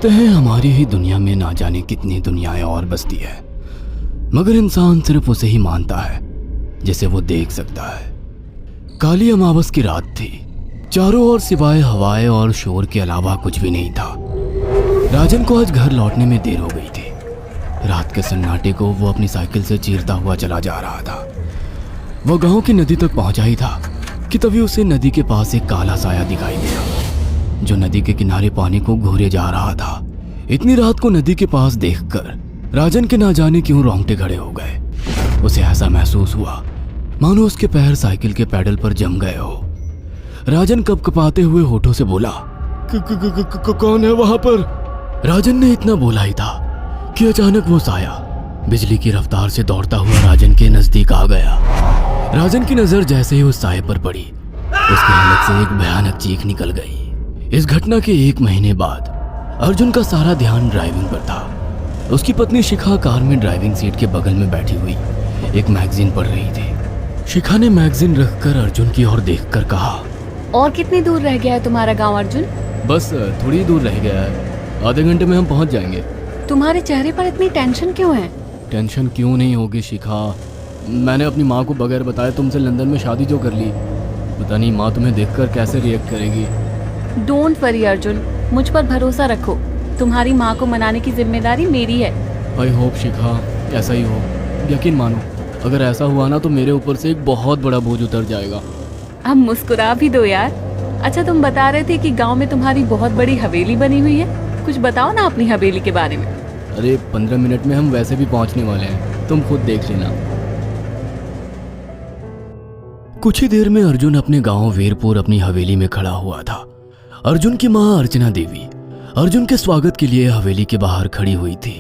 कहते हैं हमारी ही दुनिया में ना जाने कितनी दुनियाएं और बसती है, मगर इंसान सिर्फ उसे ही मानता है जिसे वो देख सकता है। काली अमावस की रात थी। चारों ओर सिवाय हवाएं और शोर के अलावा कुछ भी नहीं था। राजन को आज घर लौटने में देर हो गई थी। रात के सन्नाटे को वो अपनी साइकिल से चीरता हुआ चला जा रहा था। वह गांव की नदी तक पहुंचा ही था कि तभी उसे नदी के पास एक काला साया दिखाई दिया जो नदी के किनारे पानी को घूरे जा रहा था। इतनी रात को नदी के पास देखकर राजन के ना जाने क्यों रोंगटे खड़े हो गए। उसे ऐसा महसूस हुआ मानो उसके पैर साइकिल के पैडल पर जम गए हो। राजन कपकपाते हुए होठों से बोला, कौन है वहां पर? राजन ने इतना बोला ही था कि अचानक वो साया बिजली की रफ्तार से दौड़ता हुआ राजन के नजदीक आ गया। राजन की नजर जैसे ही उस साये पर पड़ी, उसके हलक से एक भयानक चीख निकल गई। इस घटना के 1 महीने बाद अर्जुन का सारा ध्यान ड्राइविंग पर था। उसकी पत्नी शिखा कार में ड्राइविंग सीट के बगल में बैठी हुई एक मैगजीन पढ़ रही थी। शिखा ने मैगजीन रखकर अर्जुन की ओर देखकर कहा, और कितनी दूर रह गया है तुम्हारा गांव अर्जुन? बस थोड़ी दूर रह गया है, आधे घंटे में हम पहुंच जाएंगे। तुम्हारे चेहरे पर इतनी टेंशन क्यों है? टेंशन क्यों नहीं होगी शिखा, मैंने अपनी माँ को बगैर बताए तुमसे लंदन में शादी जो कर ली। पता नहीं माँ तुम्हें देखकर कैसे रिएक्ट करेगी। डोंट वरी अर्जुन, मुझ पर भरोसा रखो। तुम्हारी माँ को मनाने की जिम्मेदारी मेरी है। आई होप शिखा ऐसा ही हो। यकीन मानो अगर ऐसा हुआ ना तो मेरे ऊपर से एक बहुत बड़ा बोझ उतर जाएगा। अब मुस्कुरा भी दो यार। अच्छा, तुम बता रहे थे कि गांव में तुम्हारी बहुत बड़ी हवेली बनी हुई है। कुछ बताओ ना अपनी हवेली के बारे में। अरे 15 मिनट में हम वैसे भी पहुंचने वाले हैं, तुम खुद देख लेना। कुछ ही देर में अर्जुन अपने गांव वीरपुर अपनी हवेली में खड़ा हुआ था। अर्जुन की मां अर्चना देवी अर्जुन के स्वागत के लिए हवेली के बाहर खड़ी हुई थी।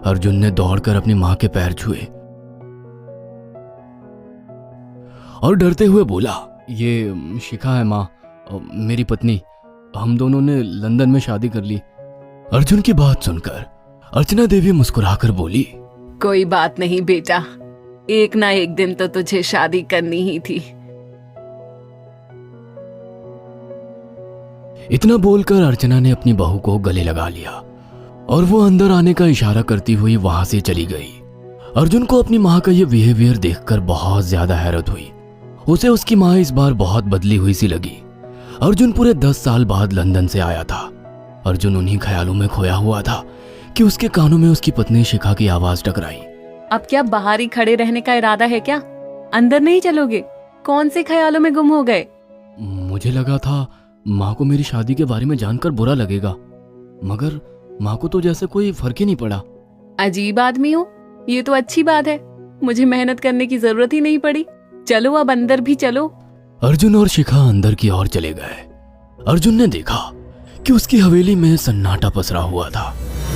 अर्जुन ने दौड़कर अपनी मां के पैर छुए और डरते हुए बोला, ये शिखा है मां, मेरी पत्नी। हम दोनों ने लंदन में शादी कर ली। अर्जुन की बात सुनकर अर्चना देवी मुस्कुराकर बोली, कोई बात नहीं बेटा, एक ना एक दिन तो तुझे शादी करनी ही थी। इतना बोलकर अर्चना ने अपनी बहू को गले लगा लिया और वो अंदर आने का इशारा करती हुई वहां से चली गई। अर्जुन को अपनी माँ का ये बिहेवियर देखकर बहुत ज्यादा हैरत हुई। उसे उसकी माँ इस बार बहुत बदली हुई सी लगी। अर्जुन पूरे 10 साल बाद लंदन से आया था। अर्जुन उन्हीं ख्यालों में खोया हुआ था कि उसके कानों में उसकी पत्नी शिखा की आवाज टकराई। अब क्या बाहर ही खड़े रहने का इरादा है क्या? अंदर नहीं चलोगे? कौन से ख्यालों में गुम हो गए? मुझे लगा था माँ को मेरी शादी के बारे में जानकर बुरा लगेगा, मगर माँ को तो जैसे कोई फर्क ही नहीं पड़ा। अजीब आदमी हो, ये तो अच्छी बात है। मुझे मेहनत करने की जरूरत ही नहीं पड़ी। चलो अब अंदर भी चलो। अर्जुन और शिखा अंदर की ओर चले गए। अर्जुन ने देखा कि उसकी हवेली में सन्नाटा पसरा हुआ था।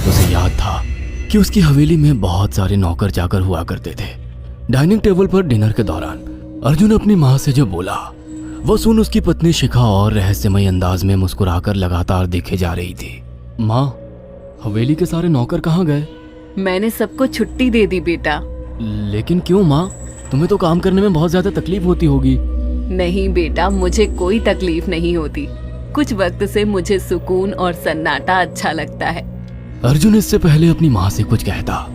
उसे याद था कि उसकी हवेली में बहुत सारे नौकर चाकर हुआ करते थे। डाइनिंग टेबल पर डिनर के दौरान अर्जुन अपनी माँ से जो बोला वो सुन उसकी पत्नी शिखा और रहस्यमय अंदाज में मुस्कुराकर लगातार देखे जा रही थी। माँ, हवेली के सारे नौकर कहाँ गए? मैंने सबको छुट्टी दे दी बेटा। लेकिन क्यों माँ, तुम्हें तो काम करने में बहुत ज्यादा तकलीफ होती होगी। नहीं बेटा, मुझे कोई तकलीफ नहीं होती। कुछ वक्त से मुझे सुकून और सन्नाटा अच्छा लगता है। अर्जुन इससे पहले अपनी माँ से कुछ कहता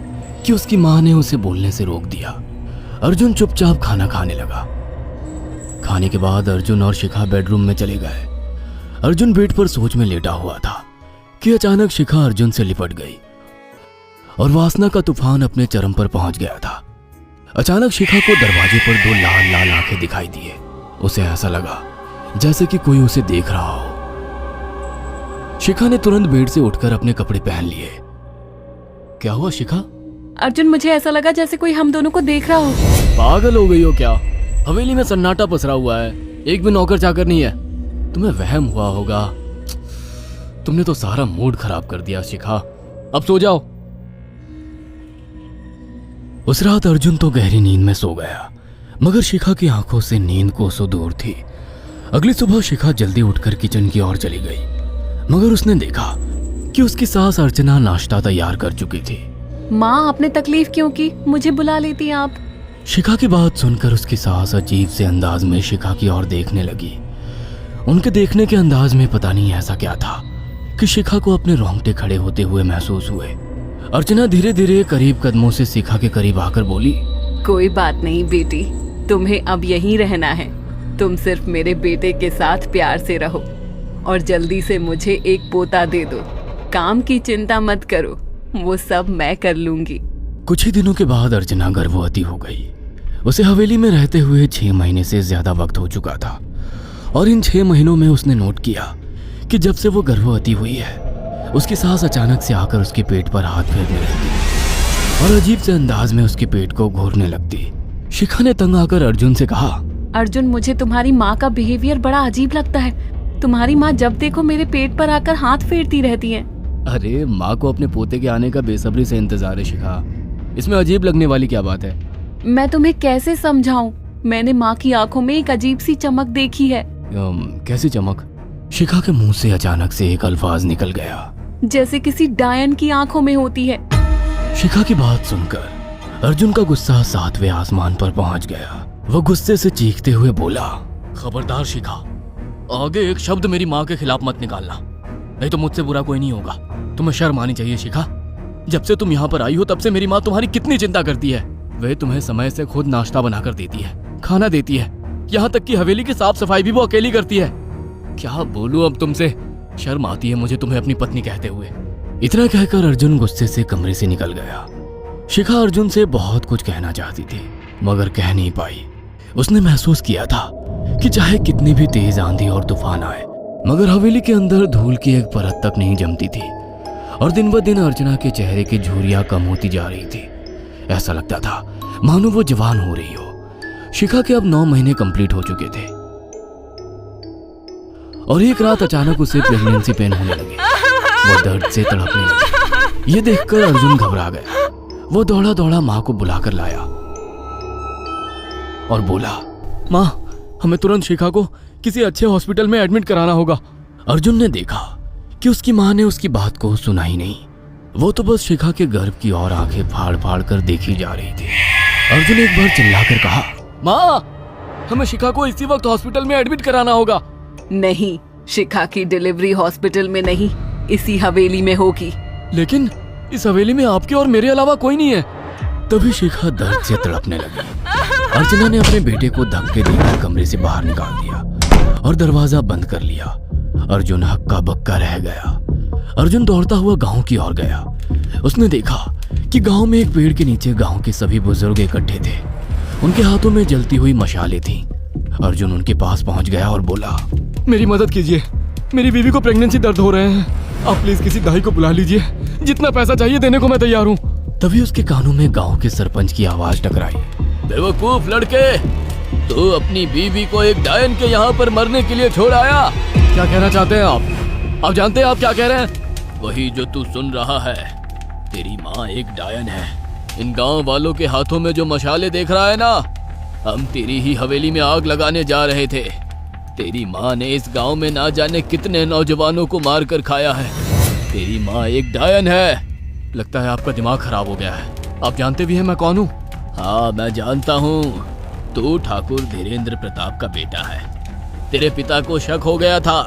कि उसकी माँ ने उसे बोलने से रोक दिया। अर्जुन चुपचाप खाना खाने लगा। खाने के बाद अर्जुन और शिखा बेडरूम में चले गए। अर्जुन बेड पर सोच में लेटा हुआ था कि अचानक शिखा अर्जुन से लिपट गई और वासना का तूफान अपने चरम पर पहुंच गया था। अचानक शिखा को दरवाजे पर 2 लाल लाल आंखें दिखाई दिए। उसे ऐसा लगा जैसे कि कोई उसे देख रहा हो। शिखा ने तुरंत बेड से उठकर अपने कपड़े पहन लिए। क्या हुआ शिखा? अर्जुन, मुझे ऐसा लगा जैसे कोई हम दोनों को देख रहा हो। पागल हो गई हो क्या? हवेली में सन्नाटा पसरा हुआ है, एक भी नौकर चाकर नहीं है। तुम्हें वहम हुआ होगा। तुमने तो सारा मूड खराब कर दिया शिखा, अब सो जाओ। उस रात अर्जुन तो गहरी नींद में सो गया, मगर शिखा की आंखों से नींद कोसों दूर थी। अगली सुबह शिखा जल्दी उठकर किचन की ओर चली गई, मगर उसने देखा कि उसकी सास अर्चना नाश्ता तैयार कर चुकी थी। माँ, आपने तकलीफ क्यों की? मुझे बुला लेती आप। शिखा की बात सुनकर उसकी सास अजीब से अंदाज में शिखा की ओर देखने लगी। उनके देखने के अंदाज में पता नहीं ऐसा क्या था कि शिखा को अपने रोंगटे खड़े होते हुए महसूस हुए। अर्चना धीरे धीरे करीब कदमों से शिखा के करीब आकर बोली, कोई बात नहीं बेटी, तुम्हें अब यहीं रहना है। तुम सिर्फ मेरे बेटे के साथ प्यार से रहो और जल्दी से मुझे एक पोता दे दो। काम की चिंता मत करो, वो सब मैं कर लूंगी। कुछ ही दिनों के बाद अर्चना गर्भवती हो गई। उसे हवेली में रहते हुए 6 महीने से ज्यादा वक्त हो चुका था और इन 6 महीनों में उसने नोट किया कि जब से वो गर्भवती हुई है, उसकी सास अचानक से आकर उसके पेट पर हाथ फेरने लगती और अजीब से अंदाज में उसके पेट को घूरने लगती। शिखा ने तंग आकर अर्जुन से कहा, अर्जुन, मुझे तुम्हारी माँ का बिहेवियर बड़ा अजीब लगता है। तुम्हारी माँ जब देखो मेरे पेट पर आकर हाथ फेरती रहती है। अरे माँ को अपने पोते के आने का बेसब्री से इंतजार है शिखा, इसमें अजीब लगने वाली क्या बात है? मैं तुम्हें कैसे समझाऊं? मैंने माँ की आंखों में एक अजीब सी चमक देखी है। कैसी चमक? शिखा के मुंह से अचानक से एक अल्फाज निकल गया, जैसे किसी डायन की आंखों में होती है। शिखा की बात सुनकर अर्जुन का गुस्सा 7वें आसमान पर पहुंच गया। वो गुस्से से चीखते हुए बोला, खबरदार शिखा, आगे एक शब्द मेरी माँ के खिलाफ मत निकालना, नहीं तो मुझसे बुरा कोई नहीं होगा। तुम्हें शर्म आनी चाहिए शिखा। जब से तुम यहाँ पर आई हो तब से मेरी माँ तुम्हारी कितनी चिंता करती है। वह तुम्हें समय से खुद नाश्ता बनाकर देती है, खाना देती है, यहाँ तक कि हवेली की साफ सफाई भी वो अकेली करती है। क्या बोलूं अब तुमसे, शर्म आती है मुझे तुम्हें अपनी पत्नी कहते हुए। इतना कहकर अर्जुन गुस्से से कमरे से निकल गया। शिखा अर्जुन से बहुत कुछ कहना चाहती थी मगर कह नहीं पाई। उसने महसूस किया था कि चाहे कितनी भी तेज आंधी और तूफान आए, मगर हवेली के अंदर धूल की एक परत तक नहीं जमती थी और दिन ब दिन अर्चना के चेहरे की झुर्रियां कम होती जा रही थी। ऐसा लगता था मानो वो जवान हो रही हो। शिखा के अब 9 महीने कंप्लीट हो चुके थे और एक रात अचानक उसे प्रेगनेंसी पेन होने लगे। वो दर्द से तड़पने लगी। ये देखकर अर्जुन घबरा गया। वो दौड़ा दौड़ा माँ को बुलाकर लाया और बोला, माँ, हमें तुरंत शिखा को किसी अच्छे हॉस्पिटल में एडमिट कराना होगा। अर्जुन ने देखा कि उसकी माँ ने उसकी बात को सुना ही नहीं। वो तो बस शिखा के गर्भ की ओर आंखें फाड़ फाड़ कर देखी जा रही थी। अर्जुन एक बार चिल्लाकर कहा, माँ, हमें शिखा को इसी वक्त हॉस्पिटल में एडमिट कराना होगा। नहीं, शिखा की डिलीवरी हॉस्पिटल में नहीं, इसी हवेली में होगी। लेकिन इस हवेली में आपके और मेरे अलावा कोई नहीं है। तभी शिखा दर्द से तड़पने लगी। अर्चना ने अपने बेटे को धक्के देकर कमरे से बाहर निकाल दिया और दरवाजा बंद कर लिया। अर्जुन हक्का बक्का रह गया। अर्जुन दौड़ता हुआ गांव की ओर गया। उसने देखा कि गांव में एक पेड़ के नीचे गांव के सभी बुजुर्ग इकट्ठे थे। उनके हाथों में जलती हुई मशालें थीं। अर्जुन उनके पास पहुंच गया और बोला, मेरी मदद कीजिए, मेरी बीवी को प्रेगनेंसी दर्द हो रहे हैं। आप प्लीज किसी दाई को बुला लीजिए, जितना पैसा चाहिए देने को मैं तैयार हूँ। तभी उसके कानों में गांव के सरपंच की आवाज टकराई, बेवकूफ लड़के, तू अपनी बीवी को एक डायन के यहाँ पर मरने के लिए छोड़ आया। क्या कहना चाहते हैं आप? आप जानते हैं आप क्या कह रहे हैं? वही जो तू सुन रहा है। तेरी माँ एक डायन है। इन गांव वालों के हाथों में जो मशाले देख रहा है ना, हम तेरी ही हवेली में आग लगाने जा रहे थे। तेरी माँ ने इस गांव में ना जाने कितने नौजवानों को मार कर खाया है। तेरी माँ एक डायन है। लगता है आपका दिमाग खराब हो गया है। आप जानते भी हैं मैं कौन हूँ? हाँ, मैं जानता हूँ। तू ठाकुर धीरेन्द्र प्रताप का बेटा है। तेरे पिता को शक हो गया था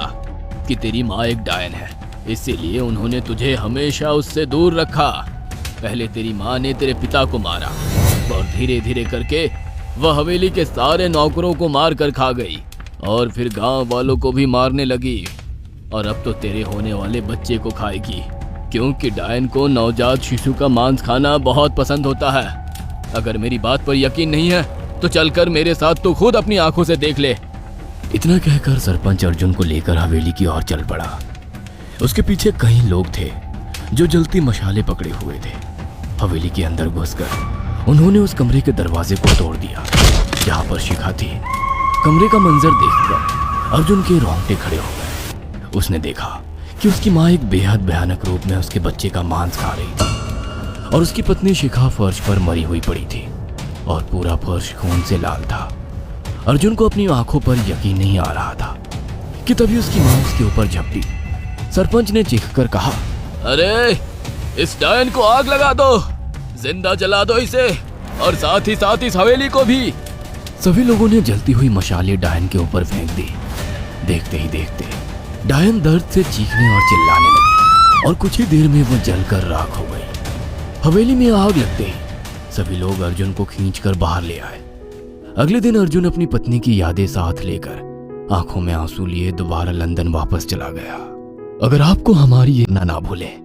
कि तेरी माँ एक डायन है, इसीलिए उन्होंने तुझे हमेशा उससे दूर रखा। पहले तेरी माँ ने तेरे पिता को मारा और धीरे धीरे करके वह हवेली के सारे नौकरों को मार कर खा गई और फिर गांव वालों को भी मारने लगी। और अब तो तेरे होने वाले बच्चे को खाएगी, क्योंकि डायन को नवजात शिशु का मांस खाना बहुत पसंद होता है। अगर मेरी बात पर यकीन नहीं है तो चलकर मेरे साथ तो खुद अपनी आंखों से देख ले। इतना कहकर सरपंच अर्जुन को लेकर हवेली की ओर चल पड़ा। उसके पीछे कई लोग थे जो जलती मशाले पकड़े हुए थे। हवेली के अंदर घुसकर उन्होंने उस कमरे के दरवाजे को तोड़ दिया जहां पर शिखा थी। कमरे का मंजर देखकर अर्जुन के रोंगटे खड़े हो गए। उसने देखा कि उसकी माँ एक बेहद भयानक रूप में उसके बच्चे का मांस खा रही थी और उसकी पत्नी शिखा फर्श पर मरी हुई पड़ी थी और पूरा फर्श खून से लाल था। अर्जुन को अपनी आंखों पर यकीन नहीं आ रहा था कि तभी उसकी माँ उसके ऊपर झपटी। सरपंच ने चीखकर कहा, अरे इस डायन को आग लगा दो, जिंदा जला दो इसे और साथ ही इस हवेली को भी। सभी लोगों ने जलती हुई मशालें डायन के ऊपर फेंक दी। देखते ही देखते डायन दर्द से चीखने और चिल्लाने लगी और कुछ ही देर में वो जलकर राख हो गई। हवेली में आग लगते ही सभी लोग अर्जुन को खींचकर बाहर ले आए। अगले दिन अर्जुन अपनी पत्नी की यादें साथ लेकर आंखों में आंसू लिए दोबारा लंदन वापस चला गया। अगर आपको हमारी ये ना भूलें